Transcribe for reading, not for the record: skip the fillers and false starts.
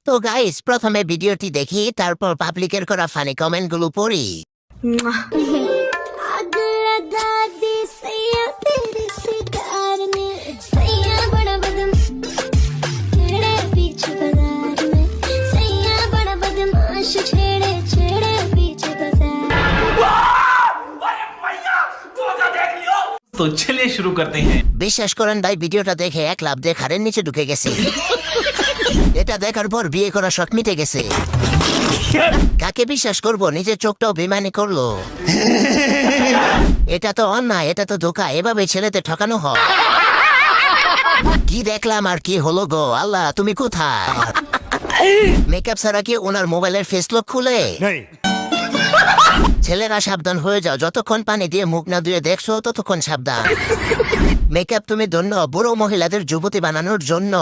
তো গাইস প্রথমে ভিডিওটি দেখি, তারপর পাবলিকের করা ফানি কমেন্ট গুলো পড়ি। आग लगा दी सैया तेरे सितार ने सैया बड़ा बदम छेड़े पीछे बाजार में सैया बड़ा बदमाश छेड़े छेड़े पीछे बाजार। तो चलिए शुरू करते हैं। বিশ্বাস করেন ভাই, ভিডিওটা দেখে এক লাভ দিয়ে খাড়ের নিচে ঢুকে গেছে। এটা দেখার পর বিয়ে করা শখ মিটে গেছে। কাকে বিশ্বাস করব, নিজের চোখটাও বেমানি করলো। এটা তো অন্যায়, এটা তো ধোঁকা, এভাবে ছেলেতে ঠকানো হয়। কি দেখলাম আর কি হলো গো, আল্লাহ তুমি কোথায়? মেকআপ ছাড়া কি ওনার মোবাইলের ফেস লক খুলে? ছেলেরা সাবধান হয়ে যাও, যতক্ষণ পানি দিয়ে মুখ না ধুয়ে দেখছো ততক্ষণ সাবধান। মেকআপ তুমি ধন্য, বুড়ো মহিলাদের যুবতী বানানোর জন্য।